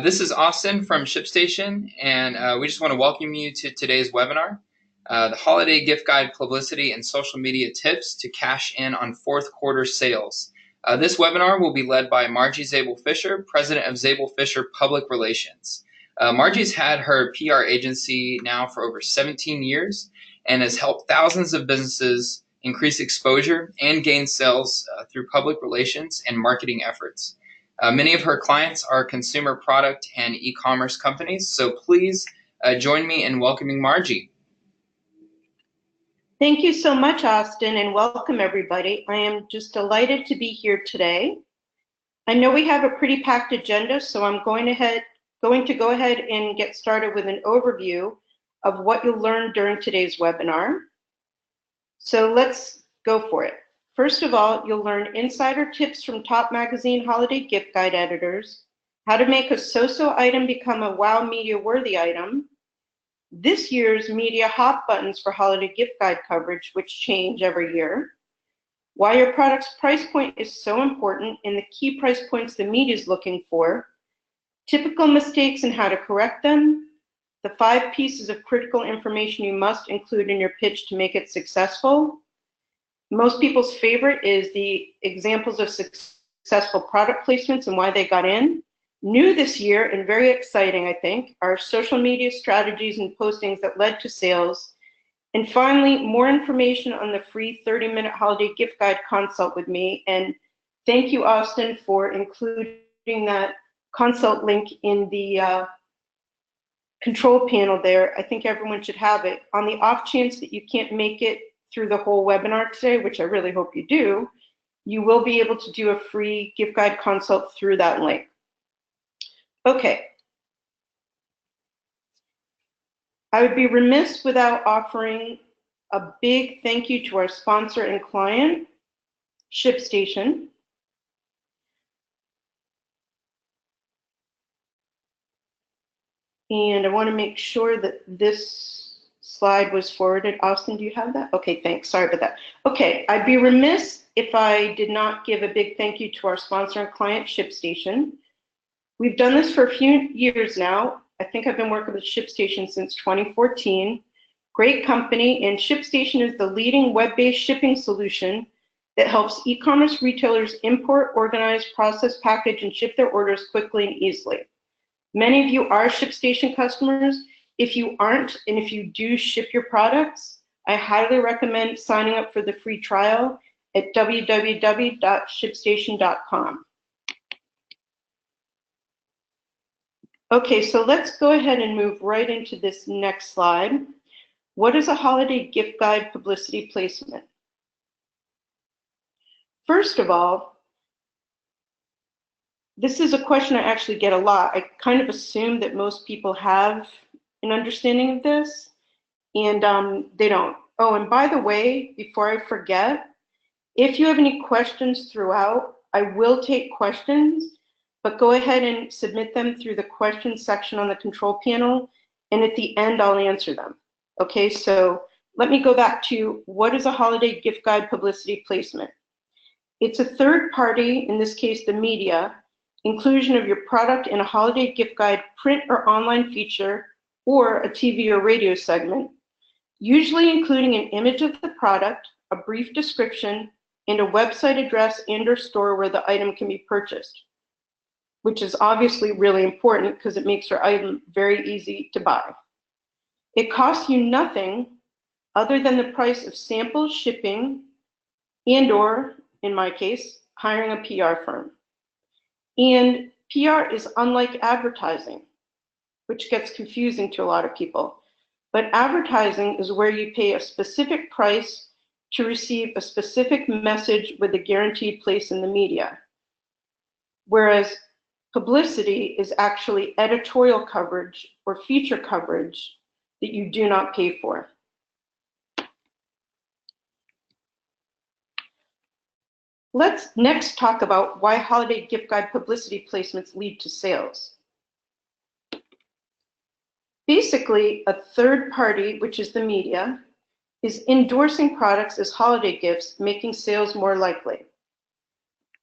This is Austin from ShipStation, and we just want to welcome you to today's webinar, the Holiday Gift Guide Publicity and Social Media Tips to Cash In on Fourth Quarter Sales. This webinar will be led by Margie Zabel-Fisher, President of Zabel-Fisher Public Relations. Margie's had her PR agency now for over 17 years and has helped thousands of businesses increase exposure and gain sales through public relations and marketing efforts. Many of her clients are consumer product and e-commerce companies, so please join me in welcoming Margie. Thank you so much, Austin, and welcome everybody. I am just delighted to be here today. I know we have a pretty packed agenda, so I'm going to go ahead and get started with an overview of what you'll learn during today's webinar. So let's go for it. First of all, you'll learn insider tips from top magazine holiday gift guide editors, how to make a so-so item become a wow media worthy item, this year's media hot buttons for holiday gift guide coverage, which change every year, why your product's price point is so important and the key price points the media is looking for, typical mistakes and how to correct them, the 5 pieces of critical information you must include in your pitch to make it successful. Most people's favorite is the examples of successful product placements and why they got in. New this year and very exciting, I think, are social media strategies and postings that led to sales. And finally, more information on the free 30-minute holiday gift guide consult with me. And thank you, Austin, for including that consult link in the control panel there. I think everyone should have it. On the off chance that you can't make it through the whole webinar today, which I really hope you do, you will be able to do a free gift guide consult through that link. Okay. I would be remiss without offering a big thank you to our sponsor and client, ShipStation. And I want to make sure that this slide was forwarded. Austin, do you have that? Okay, thanks. Sorry about that. Okay, I'd be remiss if I did not give a big thank you to our sponsor and client, ShipStation. We've done this for a few years now. I think I've been working with ShipStation since 2014. Great company, and ShipStation is the leading web-based shipping solution that helps e-commerce retailers import, organize, process, package, and ship their orders quickly and easily. Many of you are ShipStation customers. If you aren't, and if you do ship your products, I highly recommend signing up for the free trial at www.shipstation.com. Okay, so let's go ahead and move right into this next slide. What is a holiday gift guide publicity placement? First of all, this is a question I actually get a lot. I kind of assume that most people have an understanding of this, and they don't. Oh, and by the way, before I forget, if you have any questions throughout, I will take questions, but go ahead and submit them through the questions section on the control panel, and at the end, I'll answer them. Okay, so let me go back to what is a holiday gift guide publicity placement? It's a third party, in this case, the media, inclusion of your product in a holiday gift guide print or online feature or a TV or radio segment, usually including an image of the product, a brief description, and a website address and/or store where the item can be purchased, which is obviously really important because it makes your item very easy to buy. It costs you nothing other than the price of sample shipping and/or, in my case, hiring a PR firm. And PR is unlike advertising, which gets confusing to a lot of people. But advertising is where you pay a specific price to receive a specific message with a guaranteed place in the media. Whereas publicity is actually editorial coverage or feature coverage that you do not pay for. Let's next talk about why holiday gift guide publicity placements lead to sales. Basically, a third party, which is the media, is endorsing products as holiday gifts, making sales more likely.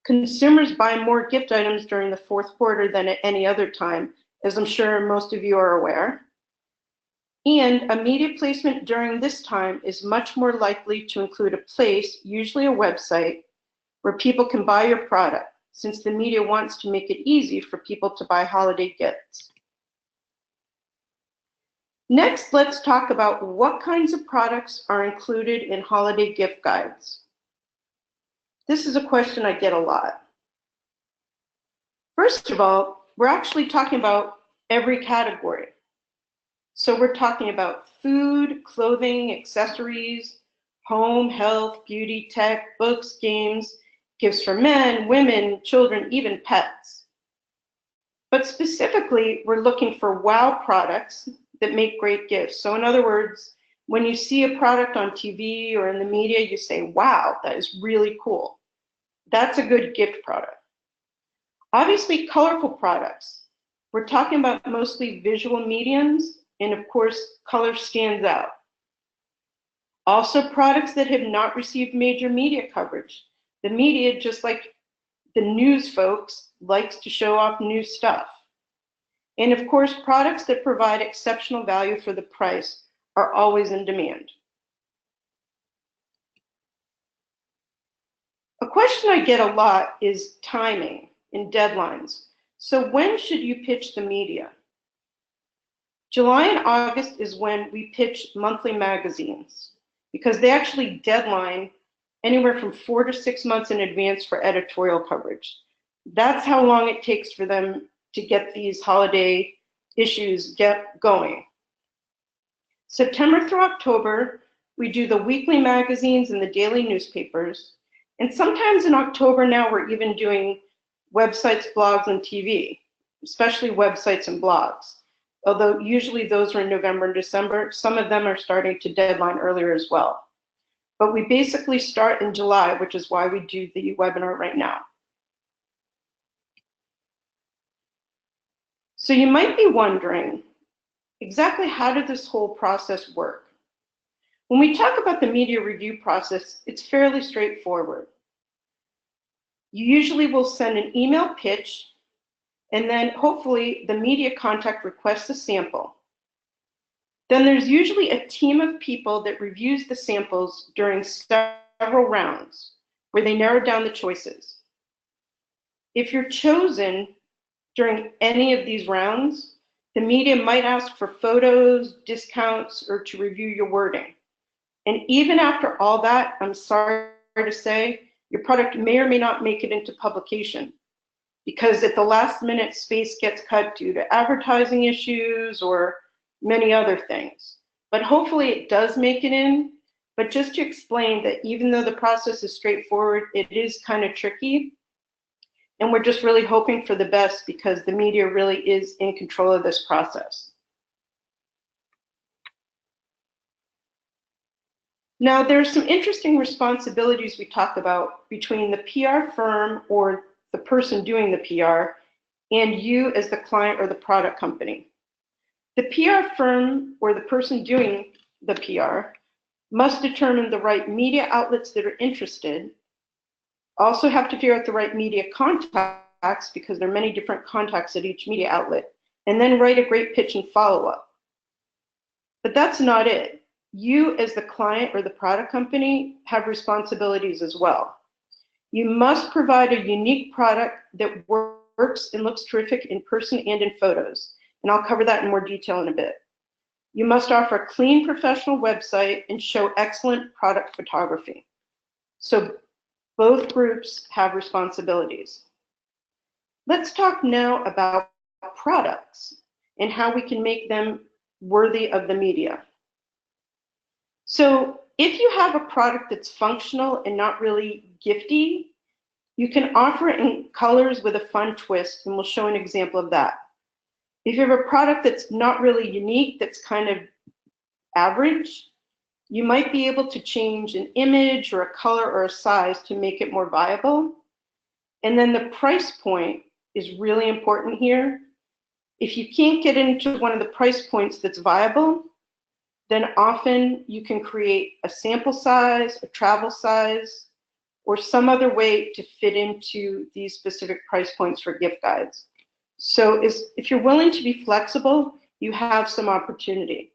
Consumers buy more gift items during the fourth quarter than at any other time, as I'm sure most of you are aware. And a media placement during this time is much more likely to include a place, usually a website, where people can buy your product, since the media wants to make it easy for people to buy holiday gifts. Next, let's talk about what kinds of products are included in holiday gift guides. This is a question I get a lot. First of all, we're actually talking about every category. So we're talking about food, clothing, accessories, home, health, beauty, tech, books, games, gifts for men, women, children, even pets. But specifically, we're looking for wow products that make great gifts. So in other words, when you see a product on TV or in the media, you say, wow, that is really cool. That's a good gift product. Obviously, colorful products. We're talking about mostly visual mediums, and of course, color stands out. Also, products that have not received major media coverage. The media, just like the news folks, likes to show off new stuff. And of course, products that provide exceptional value for the price are always in demand. A question I get a lot is timing and deadlines. So when should you pitch the media? July and August is when we pitch monthly magazines, because they actually deadline anywhere from 4 to 6 months in advance for editorial coverage. That's how long it takes for them to get these holiday issues going. September through October, we do the weekly magazines and the daily newspapers. And sometimes in October now, we're even doing websites, blogs, and TV, especially websites and blogs. Although usually those are in November and December, some of them are starting to deadline earlier as well. But we basically start in July, which is why we do the webinar right now. So you might be wondering, exactly how did this whole process work? When we talk about the media review process, it's fairly straightforward. You usually will send an email pitch, and then hopefully the media contact requests a sample. Then there's usually a team of people that reviews the samples during several rounds, where they narrow down the choices. If you're chosen during any of these rounds, the media might ask for photos, discounts, or to review your wording. And even after all that, I'm sorry to say, your product may or may not make it into publication, because at the last minute, space gets cut due to advertising issues or many other things. But hopefully it does make it in. But just to explain that even though the process is straightforward, it is kind of tricky. And we're just really hoping for the best, because the media really is in control of this process. Now, there's some interesting responsibilities we talk about between the PR firm or the person doing the PR and you as the client or the product company. The PR firm or the person doing the PR must determine the right media outlets that are interested, also have to figure out the right media contacts, because there are many different contacts at each media outlet, and then write a great pitch and follow-up. But that's not it. You as the client or the product company have responsibilities as well. You must provide a unique product that works and looks terrific in person and in photos. And I'll cover that in more detail in a bit. You must offer a clean, professional website and show excellent product photography. So both groups have responsibilities. Let's talk now about products and how we can make them worthy of the media. So if you have a product that's functional and not really gifty, you can offer it in colors with a fun twist, and we'll show an example of that. If you have a product that's not really unique, that's kind of average, you might be able to change an image or a color or a size to make it more viable. And then the price point is really important here. If you can't get into one of the price points that's viable, then often you can create a sample size, a travel size, or some other way to fit into these specific price points for gift guides. So if you're willing to be flexible, you have some opportunity.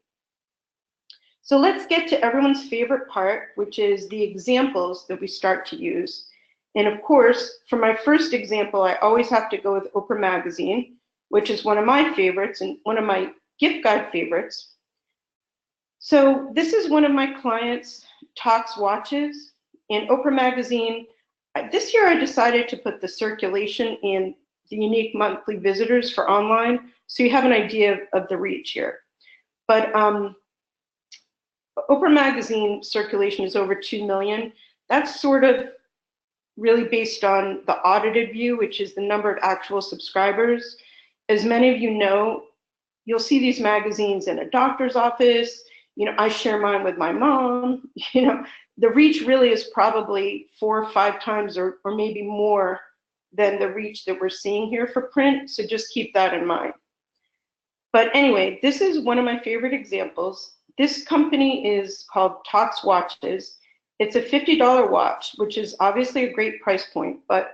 So let's get to everyone's favorite part, which is the examples that we start to use. And of course, for my first example, I always have to go with Oprah Magazine, which is one of my favorites and one of my gift guide favorites. So this is one of my clients' Talks watches. In Oprah Magazine, this year I decided to put the circulation in the unique monthly visitors for online, so you have an idea of the reach here. But Oprah Magazine circulation is over 2 million. That's sort of really based on the audited view, which is the number of actual subscribers. As many of you know, you'll see these magazines in a doctor's office. You know, I share mine with my mom. You know, the reach really is probably 4 or 5 times or maybe more than the reach that we're seeing here for print. So just keep that in mind. But anyway, this is one of my favorite examples. This company is called Talks Watches. It's a $50 watch, which is obviously a great price point, but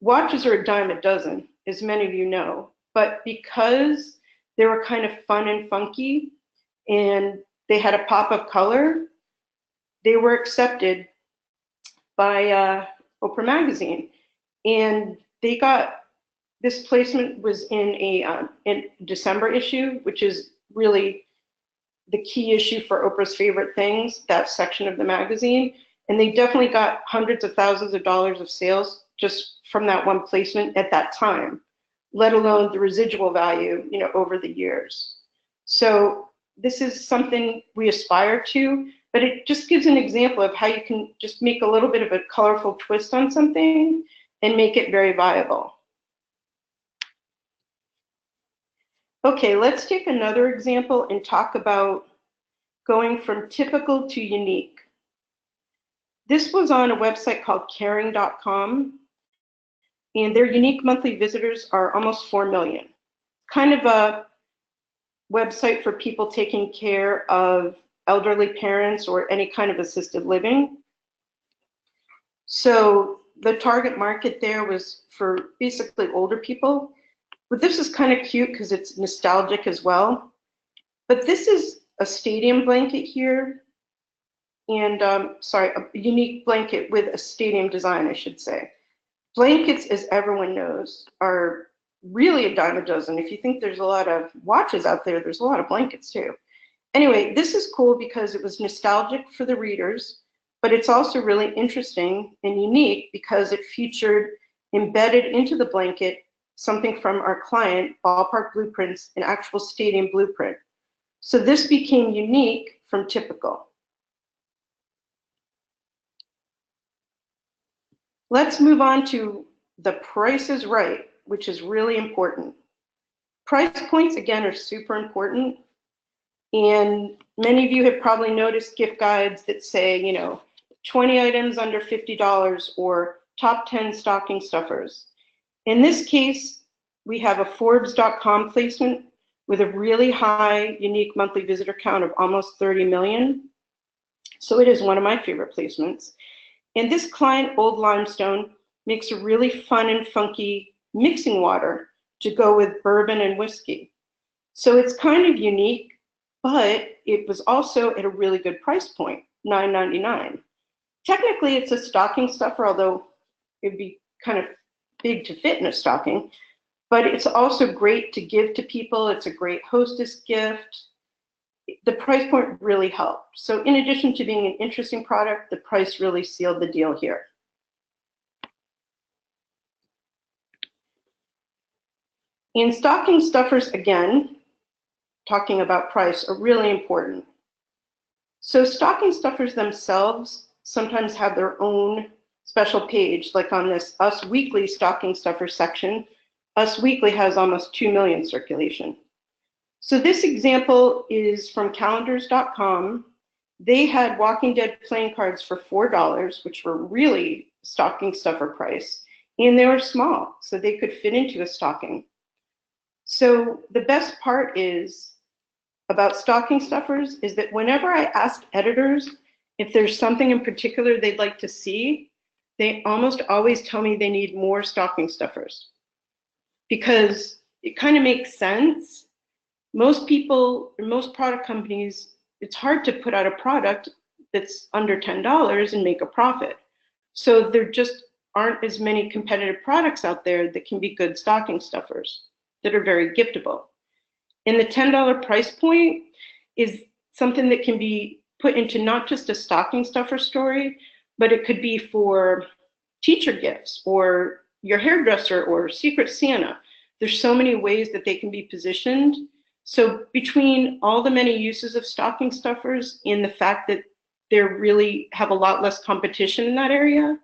watches are a dime a dozen, as many of you know. But because they were kind of fun and funky, and they had a pop of color, they were accepted by Oprah Magazine. And they got, this placement was in a December issue, which is really the key issue for Oprah's favorite things, that section of the magazine. And they definitely got hundreds of thousands of dollars of sales just from that one placement at that time, let alone the residual value, you know, over the years. So this is something we aspire to, but it just gives an example of how you can just make a little bit of a colorful twist on something and make it very viable. Okay, let's take another example and talk about going from typical to unique. This was on a website called caring.com, and their unique monthly visitors are almost 4 million. Kind of a website for people taking care of elderly parents or any kind of assisted living. So the target market there was for basically older people. But this is kind of cute because it's nostalgic as well. But this is a stadium blanket here. And sorry, a unique blanket with a stadium design, I should say. Blankets, as everyone knows, are really a dime a dozen. If you think there's a lot of watches out there, there's a lot of blankets too. Anyway, this is cool because it was nostalgic for the readers, but it's also really interesting and unique because it featured embedded into the blanket something from our client, Ballpark Blueprints, an actual stadium blueprint. So this became unique from typical. Let's move on to the price is right, which is really important. Price points, again, are super important. And many of you have probably noticed gift guides that say, you know, 20 items under $50 or top 10 stocking stuffers. In this case, we have a Forbes.com placement with a really high unique monthly visitor count of almost 30 million. So it is one of my favorite placements. And this client, Old Limestone, makes a really fun and funky mixing water to go with bourbon and whiskey. So it's kind of unique, but it was also at a really good price point, $9.99. Technically, it's a stocking stuffer, although it'd be kind of big to fit in a stocking, but it's also great to give to people. It's a great hostess gift. The price point really helped. So in addition to being an interesting product, the price really sealed the deal here. And stocking stuffers, again, talking about price, are really important. So stocking stuffers themselves sometimes have their own special page, like on this Us Weekly stocking stuffer section. Us Weekly has almost 2 million circulation. So this example is from calendars.com. They had Walking Dead playing cards for $4, which were really stocking stuffer price, and they were small, so they could fit into a stocking. So the best part is about stocking stuffers is that whenever I ask editors if there's something in particular they'd like to see, they almost always tell me they need more stocking stuffers. Because it kind of makes sense. Most people, most product companies, it's hard to put out a product that's under $10 and make a profit. So there just aren't as many competitive products out there that can be good stocking stuffers that are very giftable. And the $10 price point is something that can be put into not just a stocking stuffer story, but it could be for teacher gifts or your hairdresser or Secret Santa. There's so many ways that they can be positioned. So between all the many uses of stocking stuffers and the fact that they really have a lot less competition in that area,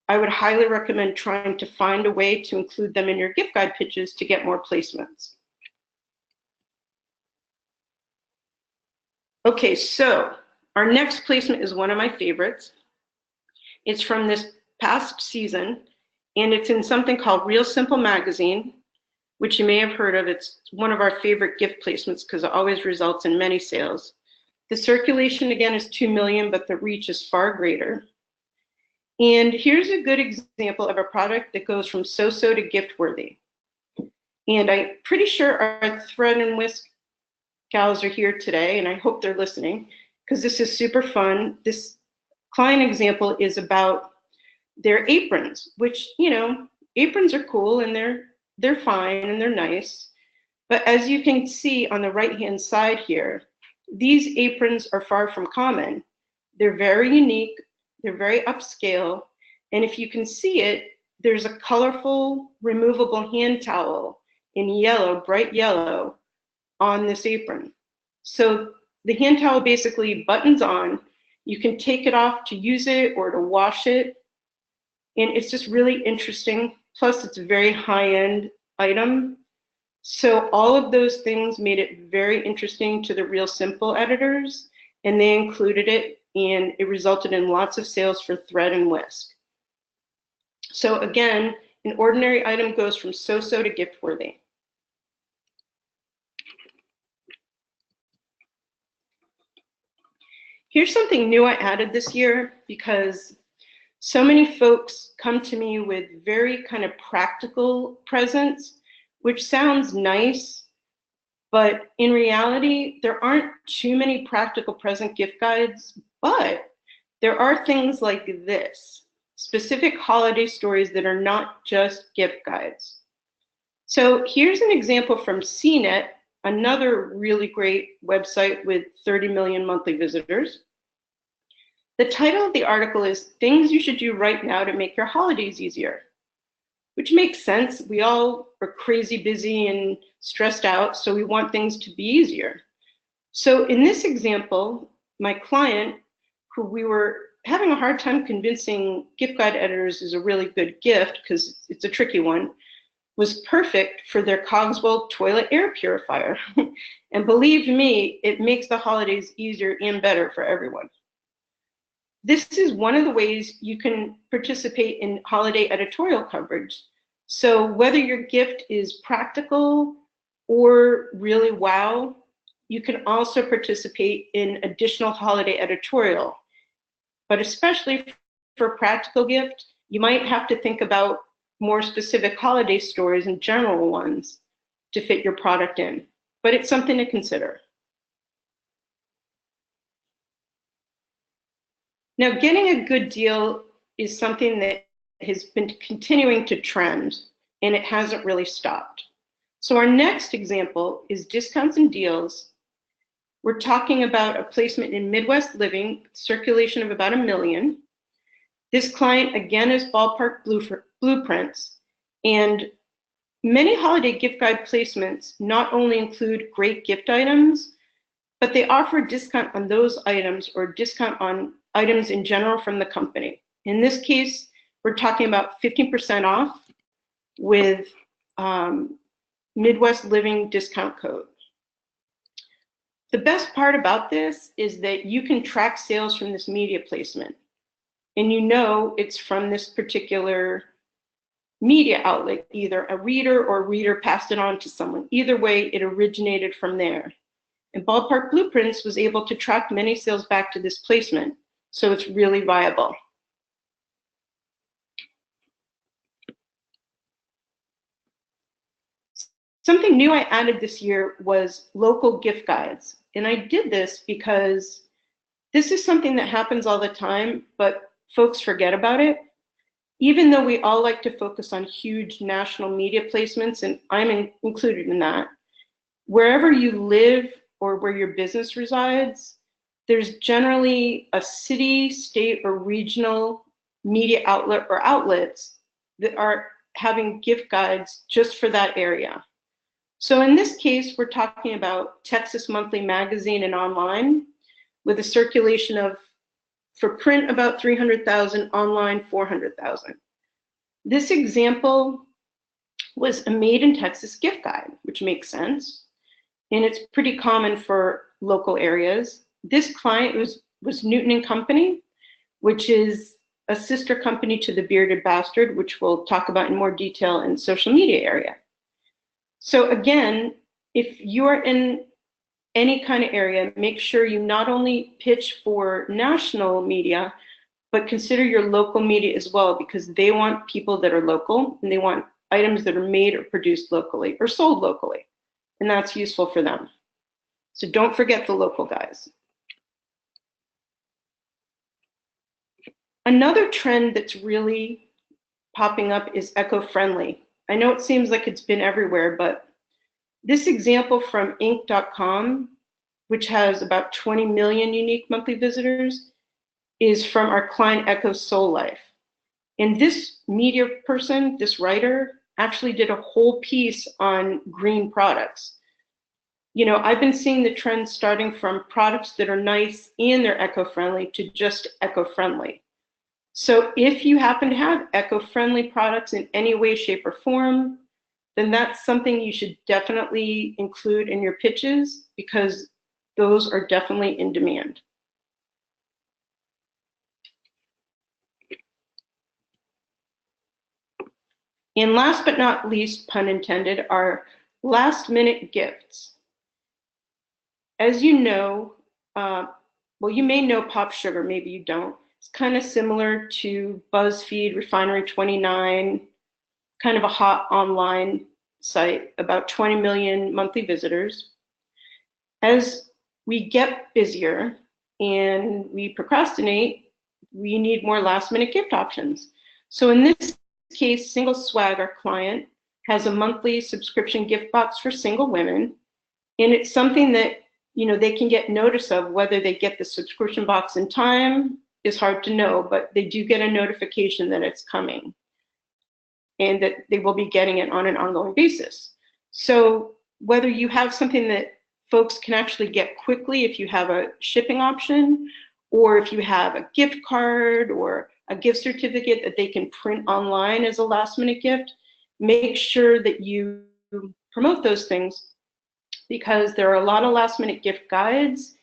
I would highly recommend trying to find a way to include them in your gift guide pitches to get more placements. Okay, so our next placement is one of my favorites. It's from this past season, and it's in something called Real Simple Magazine, which you may have heard of. It's one of our favorite gift placements because it always results in many sales. The circulation, again, is 2 million, but the reach is far greater. And here's a good example of a product that goes from so-so to gift-worthy. And I'm pretty sure our thread and whisk gals are here today, and I hope they're listening because this is super fun. This client example is about their aprons, which, you know, aprons are cool and they're fine and they're nice. But as you can see on the right-hand side here, these aprons are far from common. They're very unique. They're very upscale. And if you can see it, there's a colorful removable hand towel in yellow, bright yellow, on this apron. So the hand towel basically buttons on. You can take it off to use it or to wash it. And it's just really interesting. Plus, it's a very high-end item. So all of those things made it very interesting to the Real Simple editors, and they included it, and it resulted in lots of sales for thread and whisk. So again, an ordinary item goes from so-so to gift-worthy. Here's something new I added this year because so many folks come to me with very kind of practical presents, which sounds nice, but in reality, there aren't too many practical present gift guides, but there are things like this, specific holiday stories that are not just gift guides. So here's an example from CNET, another really great website with 30 million monthly visitors. The title of the article is Things You Should Do Right Now to Make Your Holidays Easier, which makes sense. We all are crazy busy and stressed out, so we want things to be easier. So in this example, my client, who we were having a hard time convincing gift guide editors is a really good gift because it's a tricky one, was perfect for their Cogswell toilet air purifier. And believe me, it makes the holidays easier and better for everyone. This is one of the ways you can participate in holiday editorial coverage. So whether your gift is practical or really wow, you can also participate in additional holiday editorial. But especially for a practical gift, you might have to think about more specific holiday stories and general ones to fit your product in. But it's something to consider. Now, getting a good deal is something that has been continuing to trend, and it hasn't really stopped. So our next example is discounts and deals. We're talking about a placement in Midwest Living, circulation of about 1 million. This client, again, is Ballpark Blueprints, and many holiday gift guide placements not only include great gift items, but they offer a discount on those items or discount on items in general from the company. In this case, we're talking about 15% off with Midwest Living discount code. The best part about this is that you can track sales from this media placement, and you know it's from this particular media outlet, either a reader or a reader passed it on to someone. Either way, it originated from there. And Ballpark Blueprints was able to track many sales back to this placement, so it's really viable. Something new I added this year was local gift guides. And I did this because this is something that happens all the time, but folks forget about it. Even though we all like to focus on huge national media placements, and I'm included in that, wherever you live or where your business resides, there's generally a city, state, or regional media outlet or outlets that are having gift guides just for that area. So in this case, we're talking about Texas Monthly Magazine and online, with a circulation of, for print, about 300,000, online 400,000. This example was a made in Texas gift guide, which makes sense. And it's pretty common for local areas. This client was Newton and Company, which is a sister company to the Bearded Bastard, which we'll talk about in more detail in social media area. So again, if you are in any kind of area, make sure you not only pitch for national media, but consider your local media as well, because they want people that are local and they want items that are made or produced locally or sold locally. And that's useful for them. So don't forget the local guys. Another trend that's really popping up is eco-friendly. I know it seems like it's been everywhere, but this example from Inc.com, which has about 20 million unique monthly visitors, is from our client Echo Soul Life. And this media person, this writer, actually did a whole piece on green products. You know, I've been seeing the trend starting from products that are nice and they're eco-friendly to just eco-friendly. So if you happen to have eco-friendly products in any way, shape, or form, then that's something you should definitely include in your pitches, because those are definitely in demand. And last but not least, pun intended, are last minute gifts. As you know, well, you may know Pop Sugar, maybe you don't. It's kind of similar to BuzzFeed, Refinery 29, kind of a hot online site, about 20 million monthly visitors. As we get busier and we procrastinate, we need more last minute gift options. So in this case, Single Swag, our client, has a monthly subscription gift box for single women. And it's something that, you know, they can get notice of. Whether they get the subscription box in time is hard to know, but they do get a notification that it's coming and that they will be getting it on an ongoing basis. So whether you have something that folks can actually get quickly if you have a shipping option, or if you have a gift card or a gift certificate that they can print online as a last minute gift, make sure that you promote those things, because there are a lot of last minute gift guides,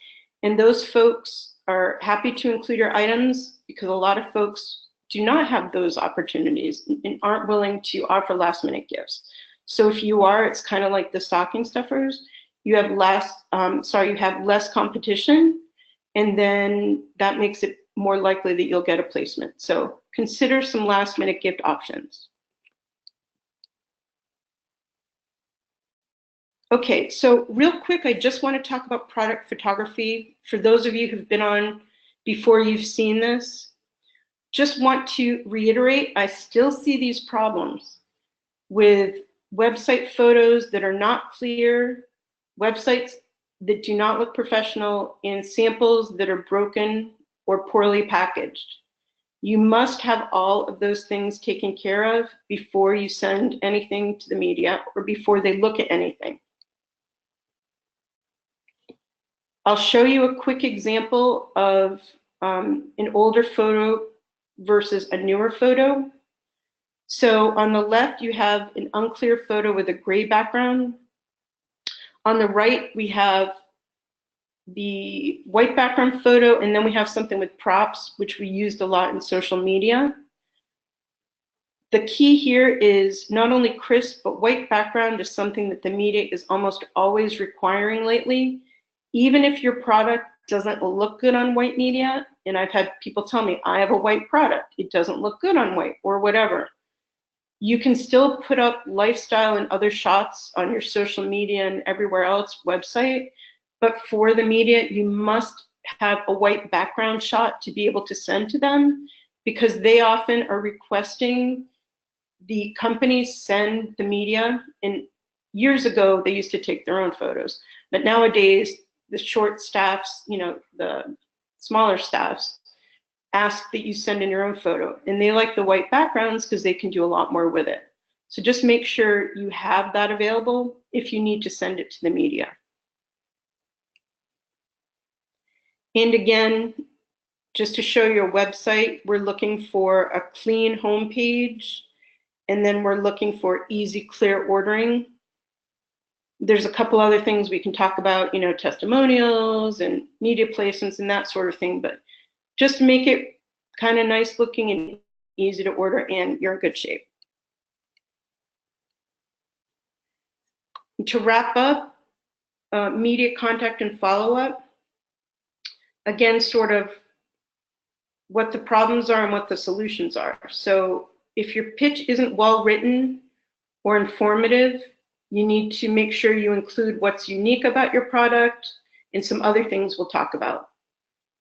and those folks are happy to include your items because a lot of folks do not have those opportunities and aren't willing to offer last minute gifts. So if you are, it's kind of like the stocking stuffers. You have less competition, and then that makes it more likely that you'll get a placement. So consider some last minute gift options. Okay, so real quick, I just want to talk about product photography. For those of you who've been on before, you've seen this. Just want to reiterate, I still see these problems with website photos that are not clear, websites that do not look professional, and samples that are broken or poorly packaged. You must have all of those things taken care of before you send anything to the media or before they look at anything. I'll show you a quick example of an older photo versus a newer photo. So on the left, you have an unclear photo with a gray background. On the right, we have the white background photo, and then we have something with props, which we used a lot in social media. The key here is not only crisp, but white background is something that the media is almost always requiring lately. Even if your product doesn't look good on white media, and I've had people tell me, I have a white product, it doesn't look good on white, or whatever. You can still put up lifestyle and other shots on your social media and everywhere else website, but for the media, you must have a white background shot to be able to send to them, because they often are requesting the companies send the media. And years ago, they used to take their own photos, but nowadays, the short staffs, the smaller staffs, ask that you send in your own photo, and they like the white backgrounds because they can do a lot more with it. So just make sure you have that available if you need to send it to the media. And again, just to show your website, we're looking for a clean homepage, and then we're looking for easy, clear ordering. There's a couple other things we can talk about, testimonials and media placements and that sort of thing, but just make it kind of nice looking and easy to order, and you're in good shape. To wrap up, media contact and follow-up, again, sort of what the problems are and what the solutions are. So if your pitch isn't well written or informative, you need to make sure you include what's unique about your product and some other things we'll talk about.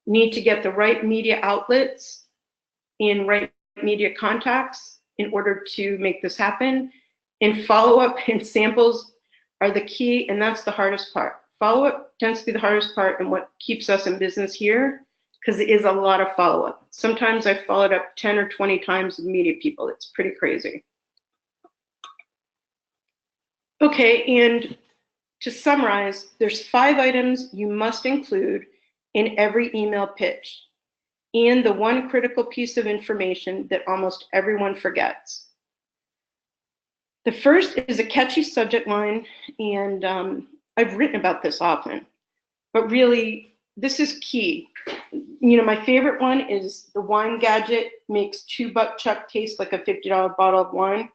You need to get the right media outlets and right media contacts in order to make this happen. And follow-up and samples are the key, and that's the hardest part. Follow-up tends to be the hardest part and what keeps us in business here, because it is a lot of follow-up. Sometimes I've followed up 10 or 20 times with media people. It's pretty crazy. Okay, and to summarize, there's 5 items you must include in every email pitch, and the one critical piece of information that almost everyone forgets. The first is a catchy subject line, and I've written about this often, but really, this is key. My favorite one is the wine gadget makes $2 Chuck taste like a $50 bottle of wine,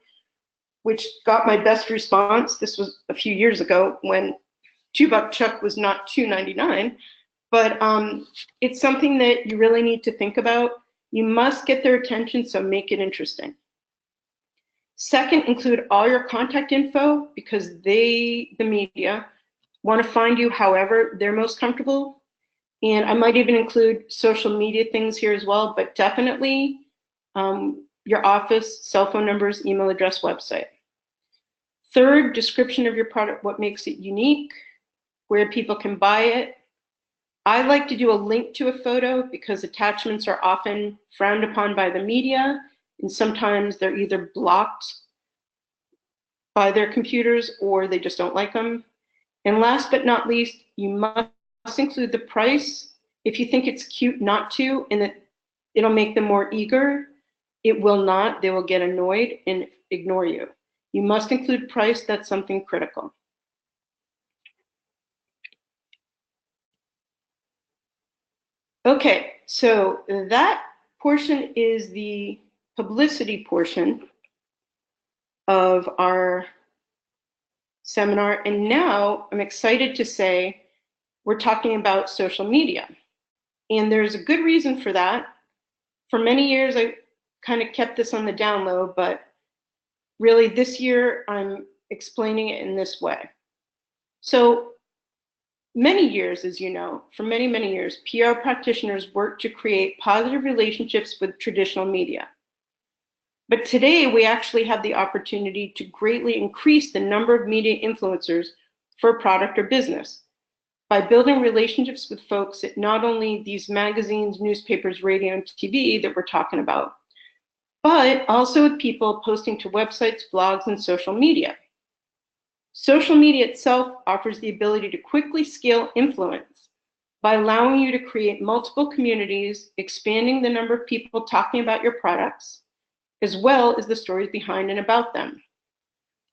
which got my best response. This was a few years ago when $2 Chuck was not $2.99. But it's something that you really need to think about. You must get their attention, so make it interesting. Second, include all your contact info, because the media, want to find you however they're most comfortable. And I might even include social media things here as well, but definitely your office, cell phone numbers, email address, website. Third, description of your product, what makes it unique, where people can buy it. I like to do a link to a photo because attachments are often frowned upon by the media, and sometimes they're either blocked by their computers or they just don't like them. And last but not least, you must include the price. If you think it's cute not to, and it'll make them more eager, it will not. They will get annoyed and ignore you. You must include price. That's something critical. Okay, so that portion is the publicity portion of our seminar. And now I'm excited to say we're talking about social media. And there's a good reason for that. For many years, I kind of kept this on the down low, but really this year I'm explaining it in this way. So many years, as you know, for many, many years, PR practitioners work to create positive relationships with traditional media. But today, we actually have the opportunity to greatly increase the number of media influencers for a product or business by building relationships with folks at not only these magazines, newspapers, radio, and TV that we're talking about, but also with people posting to websites, blogs, and social media. Social media itself offers the ability to quickly scale influence by allowing you to create multiple communities, expanding the number of people talking about your products, as well as the stories behind and about them.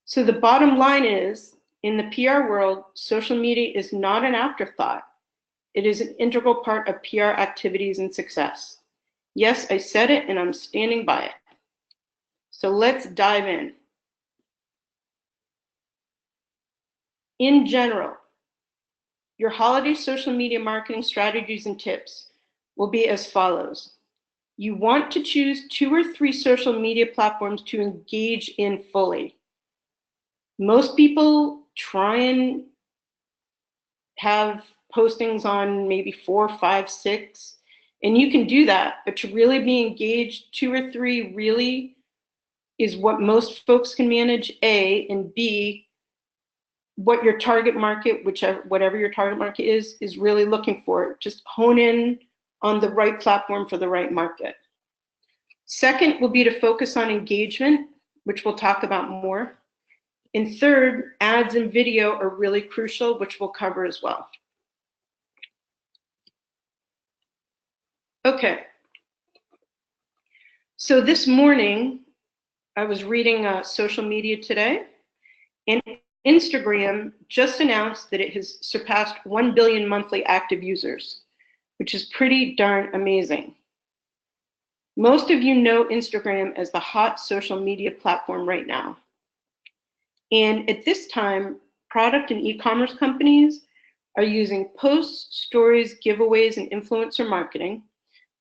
So the bottom line is, in the PR world, social media is not an afterthought. It is an integral part of PR activities and success. Yes, I said it, and I'm standing by it. So let's dive in. In general, your holiday social media marketing strategies and tips will be as follows. You want to choose 2 or 3 social media platforms to engage in fully. Most people try and have postings on maybe 4, 5, 6, and you can do that, but to really be engaged, 2 or 3 really is what most folks can manage, A, and B, what your target market, whatever your target market is really looking for. Just hone in on the right platform for the right market. Second will be to focus on engagement, which we'll talk about more. And third, ads and video are really crucial, which we'll cover as well. Okay. So this morning, I was reading social media today, and Instagram just announced that it has surpassed 1 billion monthly active users, which is pretty darn amazing. Most of you know Instagram as the hot social media platform right now. And at this time, product and e-commerce companies are using posts, stories, giveaways, and influencer marketing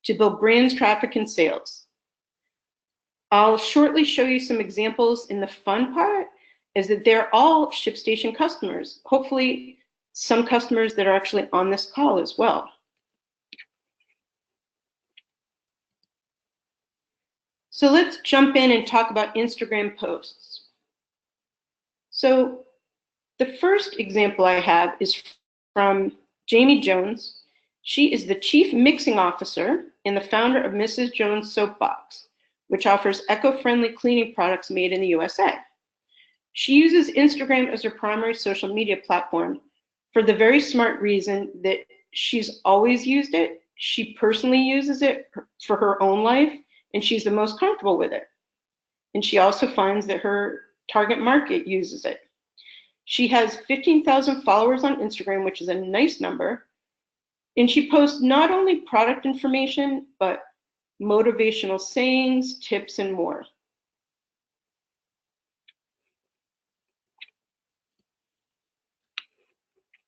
to build brands, traffic, and sales. I'll shortly show you some examples. In the fun part is that they're all ShipStation customers, hopefully some customers that are actually on this call as well. So let's jump in and talk about Instagram posts. So the first example I have is from Jamie Jones. She is the Chief Mixing Officer and the founder of Mrs. Jones Soapbox, which offers eco-friendly cleaning products made in the USA. She uses Instagram as her primary social media platform for the very smart reason that she's always used it. She personally uses it for her own life, and she's the most comfortable with it. And she also finds that her target market uses it. She has 15,000 followers on Instagram, which is a nice number. And she posts not only product information, but motivational sayings, tips, and more.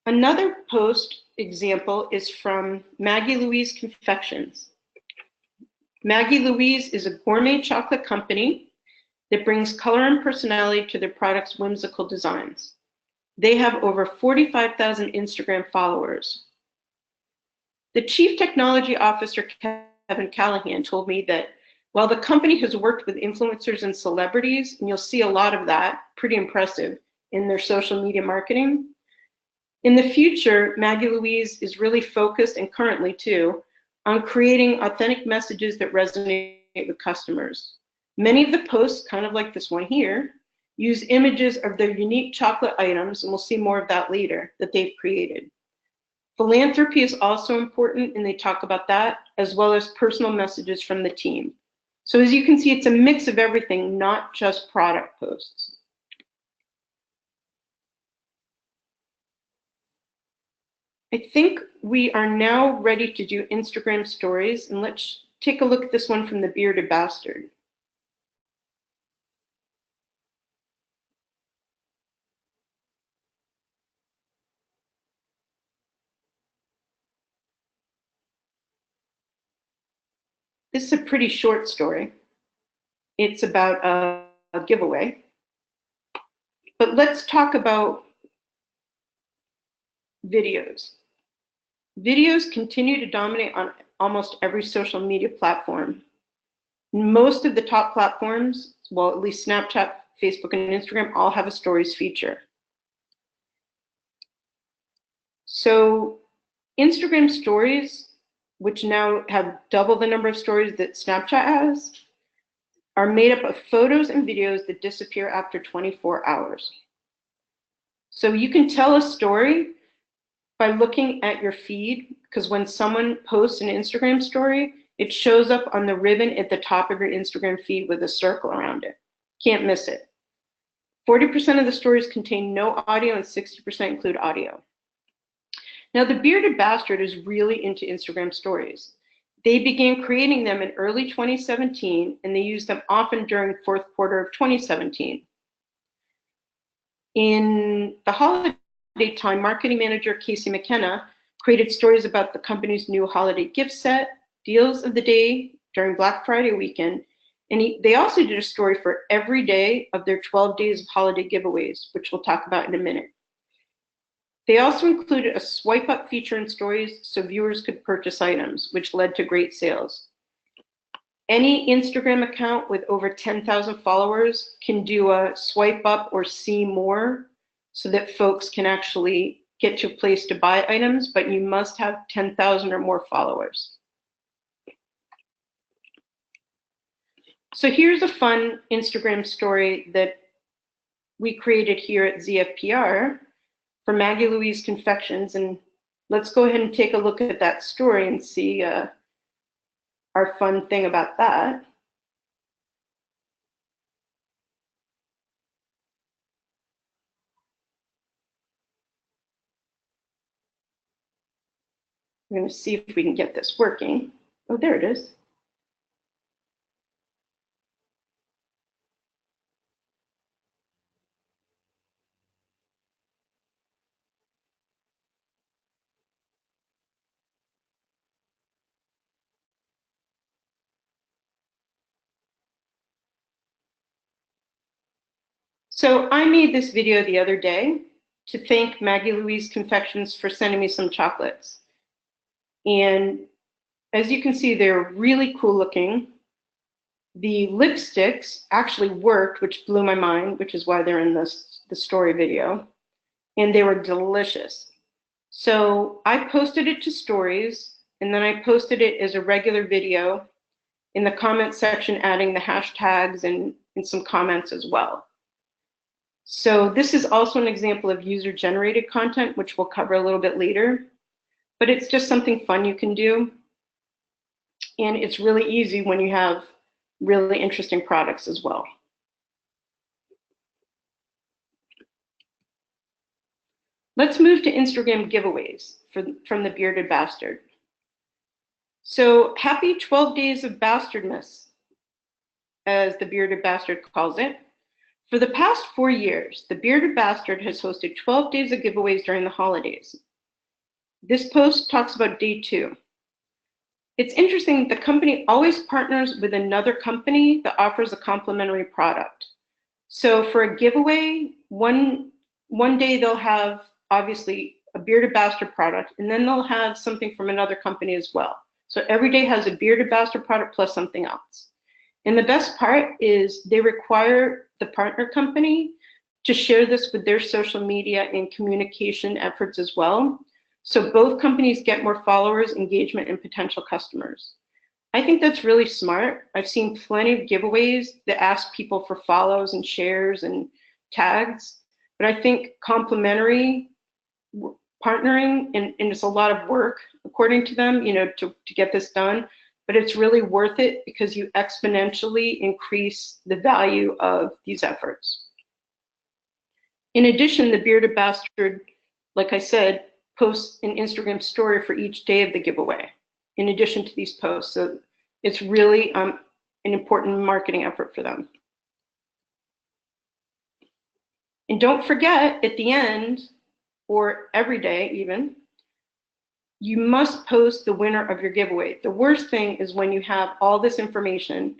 Another post example is from Maggie Louise Confections. Maggie Louise is a gourmet chocolate company that brings color and personality to their products' whimsical designs. They have over 45,000 Instagram followers. The Chief Technology Officer, Kevin Callahan, told me that while the company has worked with influencers and celebrities, and you'll see a lot of that, pretty impressive, in their social media marketing, in the future, Maggie Louise is really focused, and currently too, on creating authentic messages that resonate with customers. Many of the posts, kind of like this one here, use images of their unique chocolate items, and we'll see more of that later, that they've created. Philanthropy is also important, and they talk about that, as well as personal messages from the team. So as you can see, it's a mix of everything, not just product posts. I think we are now ready to do Instagram stories, and let's take a look at this one from the Bearded Bastard. This is a pretty short story. It's about a giveaway. But let's talk about videos. Videos continue to dominate on almost every social media platform. Most of the top platforms, well, at least Snapchat, Facebook, and Instagram, all have a stories feature. So Instagram stories, which now have double the number of stories that Snapchat has, are made up of photos and videos that disappear after 24 hours. So you can tell a story by looking at your feed, because when someone posts an Instagram story, it shows up on the ribbon at the top of your Instagram feed with a circle around it. Can't miss it. 40% of the stories contain no audio and 60% include audio. Now, the Bearded Bastard is really into Instagram stories. They began creating them in early 2017, and they used them often during the fourth quarter of 2017. In the holiday time, marketing manager Casey McKenna created stories about the company's new holiday gift set, deals of the day during Black Friday weekend. And they also did a story for every day of their 12 days of holiday giveaways, which we'll talk about in a minute. They also included a swipe up feature in stories so viewers could purchase items, which led to great sales. Any Instagram account with over 10,000 followers can do a swipe up or see more so that folks can actually get to a place to buy items, but you must have 10,000 or more followers. So here's a fun Instagram story that we created here at ZFPR for Maggie Louise Confections. And let's go ahead and take a look at that story and see our fun thing about that. I'm going to see if we can get this working. Oh, there it is. So I made this video the other day to thank Maggie Louise Confections for sending me some chocolates. And as you can see, they're really cool looking. The lipsticks actually worked, which blew my mind, which is why they're in the story video. And they were delicious. So I posted it to stories, and then I posted it as a regular video in the comment section, adding the hashtags and some comments as well. So this is also an example of user-generated content, which we'll cover a little bit later, but it's just something fun you can do. And it's really easy when you have really interesting products as well. Let's move to Instagram giveaways from the Bearded Bastard. So happy 12 days of bastardness, as the Bearded Bastard calls it. For the past 4 years, the Bearded Bastard has hosted 12 days of giveaways during the holidays. This post talks about day 2. It's interesting, the company always partners with another company that offers a complimentary product. So for a giveaway, one day they'll have obviously a Bearded Bastard product, and then they'll have something from another company as well. So every day has a Bearded Bastard product plus something else. And the best part is they require the partner company to share this with their social media and communication efforts as well. So both companies get more followers, engagement, and potential customers. I think that's really smart. I've seen plenty of giveaways that ask people for follows and shares and tags, but I think complementary partnering, and it's a lot of work, according to them, to get this done, but it's really worth it because you exponentially increase the value of these efforts. In addition, the Bearded Bastard, like I said, posts an Instagram story for each day of the giveaway, in addition to these posts. So it's really an important marketing effort for them. And don't forget, at the end, or every day even, you must post the winner of your giveaway. The worst thing is when you have all this information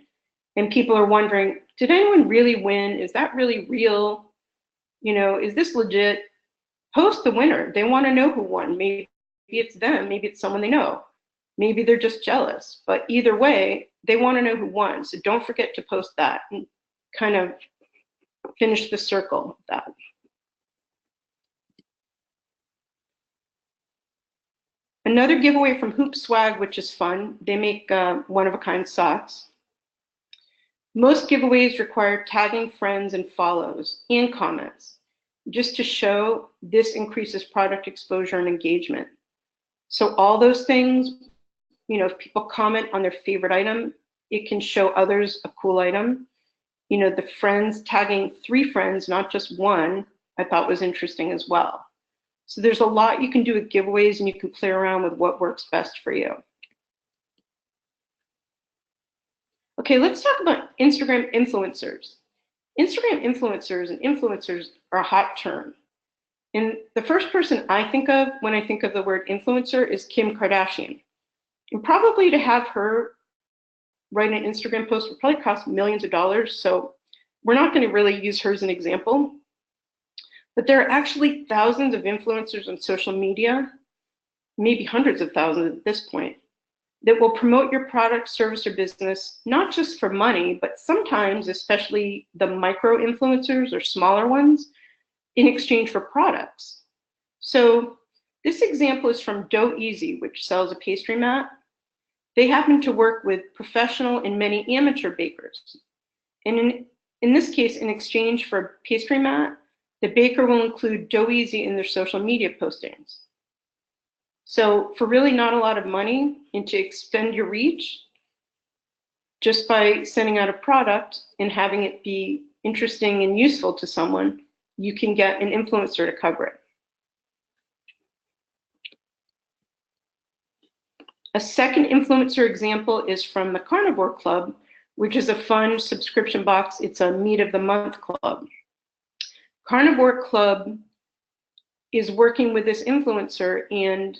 and people are wondering, did anyone really win? Is that really real? Is this legit? Post the winner. They want to know who won. Maybe it's them, maybe it's someone they know. Maybe they're just jealous, but either way, they want to know who won. So don't forget to post that and kind of finish the circle of that. Another giveaway from Hoop Swag, which is fun. They make one-of-a-kind socks. Most giveaways require tagging friends and follows and comments, just to show this increases product exposure and engagement. So all those things, if people comment on their favorite item, it can show others a cool item. The friends, tagging 3 friends, not just one, I thought was interesting as well. So there's a lot you can do with giveaways, and you can play around with what works best for you. Okay, let's talk about Instagram influencers. Instagram influencers are a hot term. And the first person I think of when I think of the word influencer is Kim Kardashian. And probably to have her write an Instagram post would probably cost millions of dollars. So we're not going to really use her as an example. But there are actually thousands of influencers on social media, maybe hundreds of thousands at this point, that will promote your product, service, or business, not just for money, but sometimes, especially the micro influencers or smaller ones, in exchange for products. So this example is from Dough Easy, which sells a pastry mat. They happen to work with professional and many amateur bakers. And in this case, in exchange for a pastry mat, the baker will include Dough Easy in their social media postings. So for really not a lot of money and to extend your reach, just by sending out a product and having it be interesting and useful to someone, you can get an influencer to cover it. A second influencer example is from the Carnivore Club, which is a fun subscription box. It's a Meat of the Month club. Carnivore Club is working with this influencer, and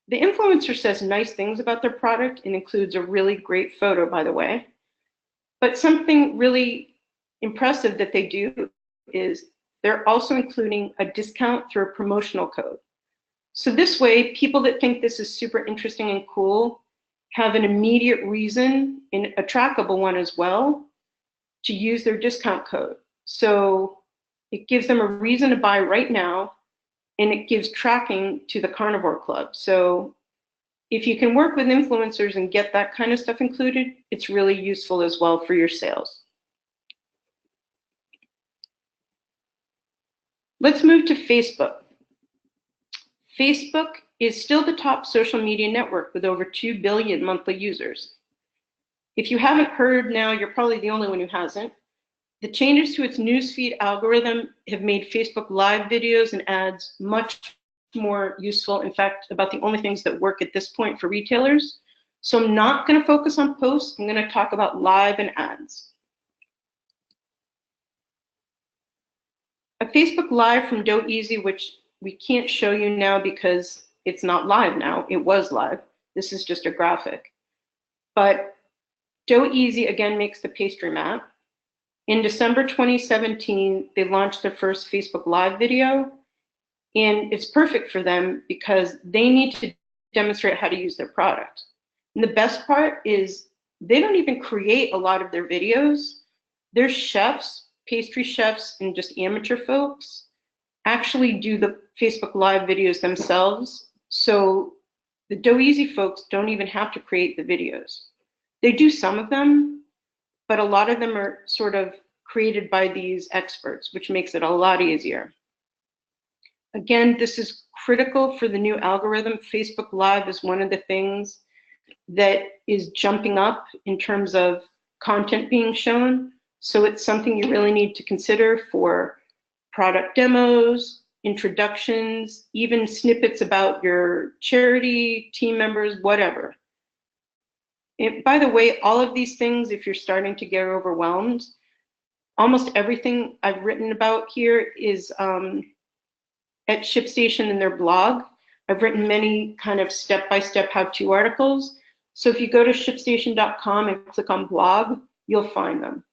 the influencer says nice things about their product and includes a really great photo, by the way. But something really impressive that they do is they're also including a discount through a promotional code. So this way, people that think this is super interesting and cool have an immediate reason, and a trackable one as well, to use their discount code. So it gives them a reason to buy right now, and it gives tracking to the Carnivore Club. So if you can work with influencers and get that kind of stuff included, it's really useful as well for your sales. Let's move to Facebook. Facebook is still the top social media network with over 2 billion monthly users. If you haven't heard now, you're probably the only one who hasn't. The changes to its newsfeed algorithm have made Facebook Live videos and ads much more useful. In fact, about the only things that work at this point for retailers. So I'm not going to focus on posts. I'm going to talk about live and ads. A Facebook Live from Dough Easy, which we can't show you now because it's not live now. It was live. This is just a graphic. But Dough Easy again makes the pastry mat. In December 2017, they launched their first Facebook Live video, and it's perfect for them because they need to demonstrate how to use their product. And the best part is they don't even create a lot of their videos. Their chefs, pastry chefs, and just amateur folks actually do the Facebook Live videos themselves. So the Dough Easy folks don't even have to create the videos. They do some of them, but a lot of them are sort of created by these experts, which makes it a lot easier. Again, this is critical for the new algorithm. Facebook Live is one of the things that is jumping up in terms of content being shown. So it's something you really need to consider for product demos, introductions, even snippets about your charity, team members, whatever. And by the way, all of these things, if you're starting to get overwhelmed, almost everything I've written about here is at ShipStation in their blog. I've written many kind of step-by-step how-to articles. So if you go to shipstation.com and click on blog, you'll find them.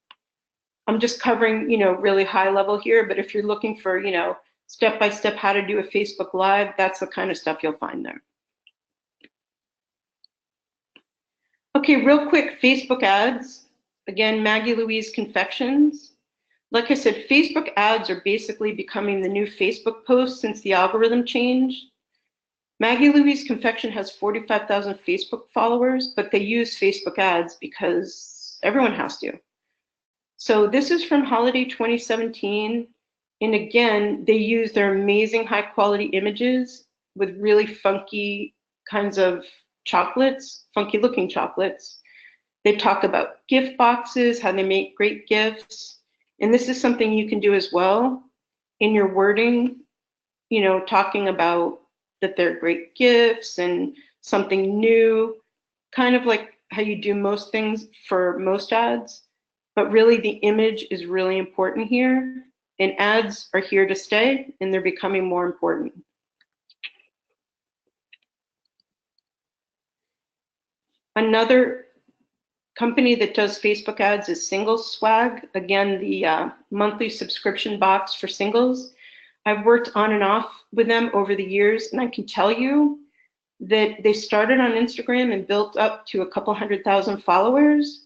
I'm just covering, really high level here, but if you're looking for, step-by-step how to do a Facebook Live, that's the kind of stuff you'll find there. Okay, real quick, Facebook ads. Again, Maggie Louise Confections. Like I said, Facebook ads are basically becoming the new Facebook posts since the algorithm changed. Maggie Louise Confection has 45,000 Facebook followers, but they use Facebook ads because everyone has to. So this is from holiday 2017. And again, they use their amazing high quality images with really funky kinds of chocolates, funky looking chocolates. They talk about gift boxes, how they make great gifts. And this is something you can do as well in your wording, talking about that they're great gifts and something new, kind of like how you do most things for most ads. But really the image is really important here, and ads are here to stay and they're becoming more important. Another company that does Facebook ads is Singles Swag. Again, the monthly subscription box for singles. I've worked on and off with them over the years, and I can tell you that they started on Instagram and built up to a couple 100,000 followers,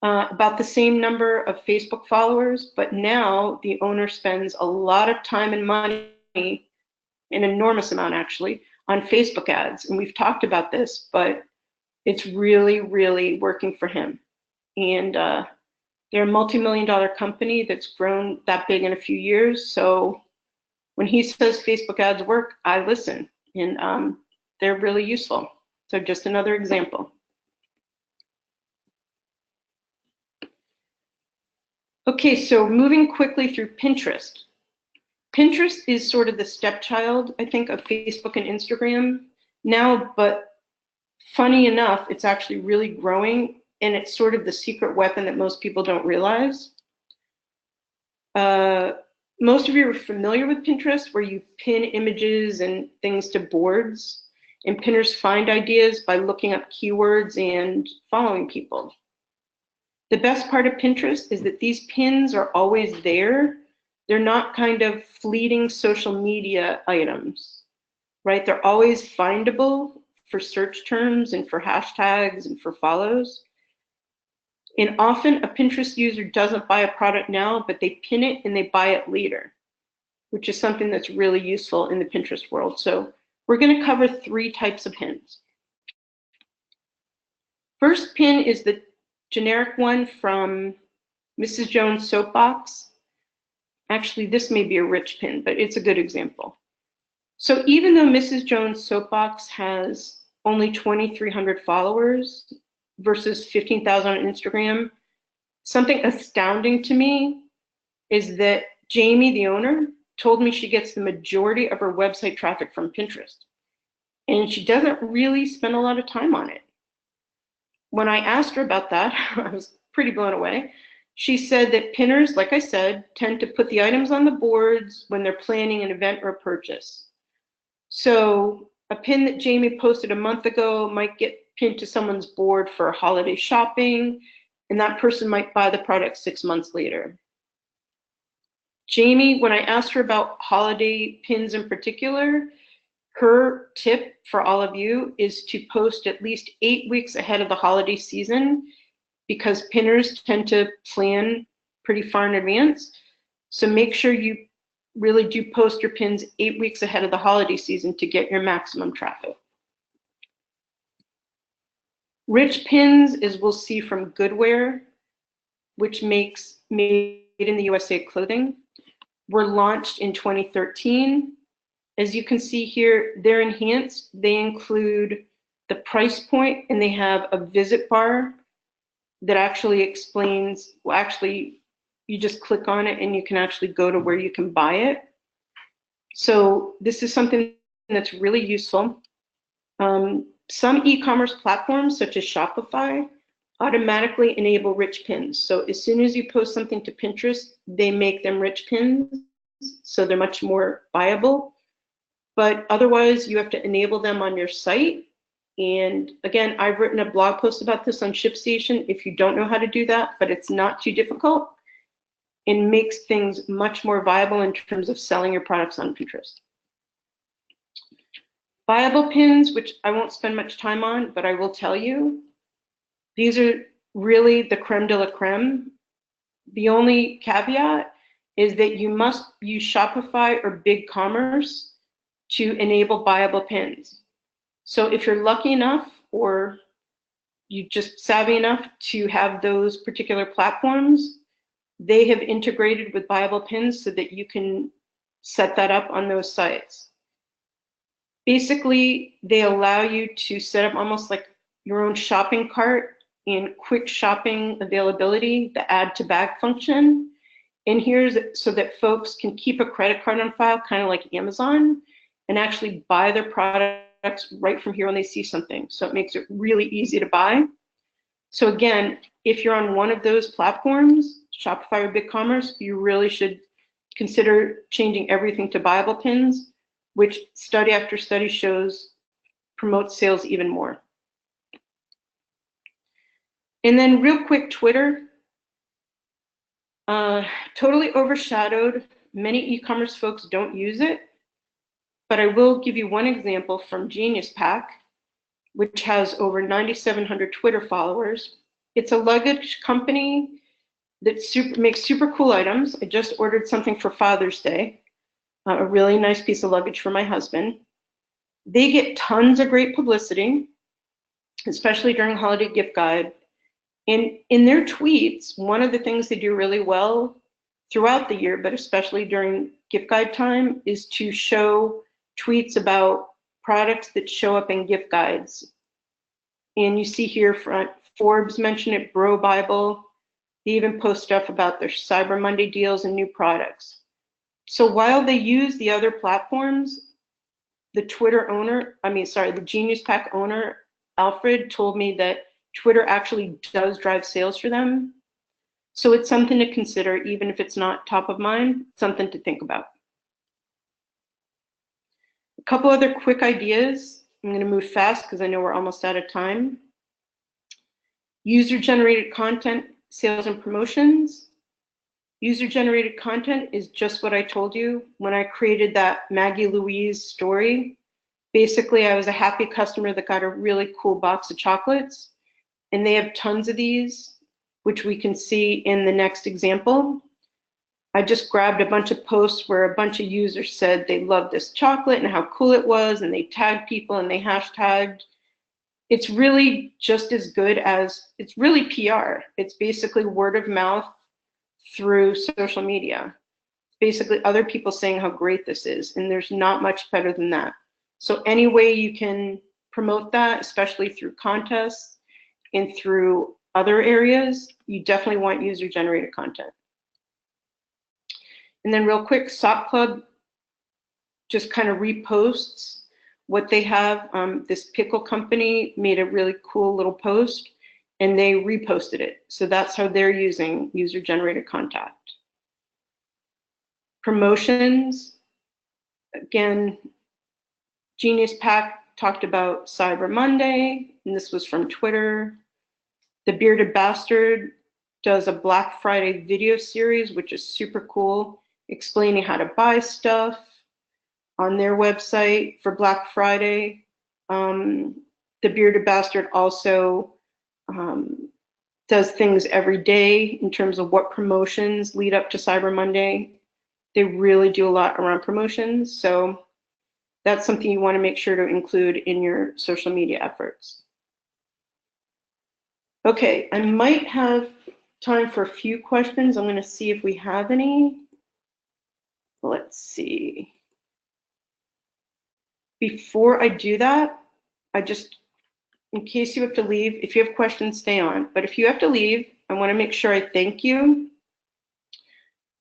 about the same number of Facebook followers, but now the owner spends a lot of time and money, an enormous amount actually, on Facebook ads. And we've talked about this, but it's really, really working for him. And they're a multi-million-dollar company that's grown that big in a few years. So when he says Facebook ads work, I listen, and they're really useful. So just another example. Okay, so moving quickly through Pinterest. Pinterest is sort of the stepchild, I think, of Facebook and Instagram now, but funny enough, it's actually really growing, and it's sort of the secret weapon that most people don't realize. Most of you are familiar with Pinterest, where you pin images and things to boards, and pinners find ideas by looking up keywords and following people. The best part of Pinterest is that these pins are always there. They're not kind of fleeting social media items, right? They're always findable for search terms and for hashtags and for follows. And often a Pinterest user doesn't buy a product now, but they pin it and they buy it later, which is something that's really useful in the Pinterest world. So we're going to cover 3 types of pins. First pin is the generic one from Mrs. Jones Soapbox. Actually, this may be a rich pin, but it's a good example. So even though Mrs. Jones Soapbox has only 2,300 followers versus 15,000 on Instagram, something astounding to me is that Jamie, the owner, told me she gets the majority of her website traffic from Pinterest. And she doesn't really spend a lot of time on it. When I asked her about that, I was pretty blown away. She said that pinners, like I said, tend to put the items on the boards when they're planning an event or a purchase. So a pin that Jamie posted a month ago might get pinned to someone's board for holiday shopping, and that person might buy the product 6 months later. Jamie, when I asked her about holiday pins in particular, her tip for all of you is to post at least 8 weeks ahead of the holiday season, because pinners tend to plan pretty far in advance. So make sure you really do post your pins 8 weeks ahead of the holiday season to get your maximum traffic. Rich pins, as we'll see from Goodwear, which makes made in the USA clothing, were launched in 2013. As you can see here, they're enhanced. They include the price point, and they have a visit bar that actually explains, well, actually, you just click on it and you can actually go to where you can buy it. So this is something that's really useful. Some e-commerce platforms, such as Shopify, automatically enable rich pins. So as soon as you post something to Pinterest, they make them rich pins, so they're much more viable. But otherwise, you have to enable them on your site. And again, I've written a blog post about this on ShipStation if you don't know how to do that, but it's not too difficult and makes things much more viable in terms of selling your products on Pinterest. Viable pins, which I won't spend much time on, but I will tell you, these are really the creme de la creme. The only caveat is that you must use Shopify or BigCommerce to enable viable pins. So if you're lucky enough, or you just savvy enough to have those particular platforms, they have integrated with viable pins so that you can set that up on those sites. Basically, they allow you to set up almost like your own shopping cart and quick shopping availability, the add to bag function. And here's so that folks can keep a credit card on file, kind of like Amazon, and actually buy their products right from here when they see something. So it makes it really easy to buy. So again, if you're on one of those platforms, Shopify or BigCommerce, you really should consider changing everything to viable pins, which study after study shows promotes sales even more. And then real quick, Twitter, totally overshadowed. Many e-commerce folks don't use it, but I will give you one example from Genius Pack, which has over 9,700 Twitter followers. It's a luggage company that makes super cool items. I just ordered something for Father's Day, a really nice piece of luggage for my husband. They get tons of great publicity, especially during holiday gift guide. And in their tweets, one of the things they do really well throughout the year, but especially during gift guide time, is to show tweets about products that show up in gift guides. And you see here, Forbes mentioned it, Bro Bible. They even post stuff about their Cyber Monday deals and new products. So while they use the other platforms, the Genius Pack owner, Alfred, told me that Twitter actually does drive sales for them. So it's something to consider, even if it's not top of mind, something to think about. A couple other quick ideas. I'm going to move fast because I know we're almost out of time. User-generated content, sales and promotions. User-generated content is just what I told you. When I created that Maggie Louise story, basically I was a happy customer that got a really cool box of chocolates, and they have tons of these, which we can see in the next example. I just grabbed a bunch of posts where a bunch of users said they loved this chocolate and how cool it was, and they tagged people and they hashtagged. It's really just as good as, it's really PR. It's basically word of mouth through social media. Basically other people saying how great this is, and there's not much better than that. So any way you can promote that, especially through contests and through other areas, you definitely want user-generated content. And then real quick, Sock Club just kind of reposts what they have. This pickle company made a really cool little post, and they reposted it. So that's how they're using user-generated content. Promotions, again, Genius Pack talked about Cyber Monday, and this was from Twitter. The Bearded Bastard does a Black Friday video series, which is super cool, explaining how to buy stuff on their website for Black Friday. The Bearded Bastard also does things every day in terms of what promotions lead up to Cyber Monday. They really do a lot around promotions, so that's something you want to make sure to include in your social media efforts. Okay, I might have time for a few questions. I'm going to see if we have any. Let's see. Before I do that, in case you have to leave, if you have questions, stay on. But if you have to leave, I want to make sure I thank you.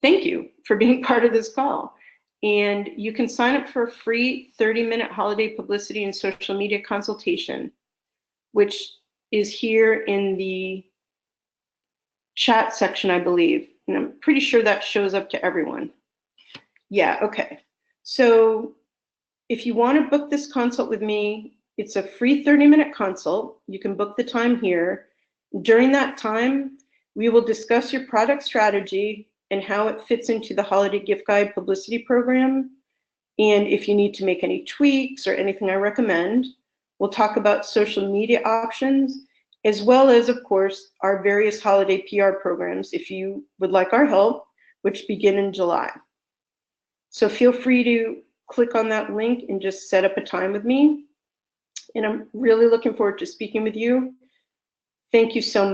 Thank you for being part of this call. And you can sign up for a free 30-minute holiday publicity and social media consultation, which is here in the chat section, I believe. And I'm pretty sure that shows up to everyone. Yeah, okay. So if you want to book this consult with me, it's a free 30-minute consult. You can book the time here. During that time, we will discuss your product strategy and how it fits into the holiday gift guide publicity program. And if you need to make any tweaks or anything I recommend, we'll talk about social media options, as well as, of course, our various holiday PR programs if you would like our help, which begin in July. So feel free to click on that link and just set up a time with me. And I'm really looking forward to speaking with you. Thank you so much.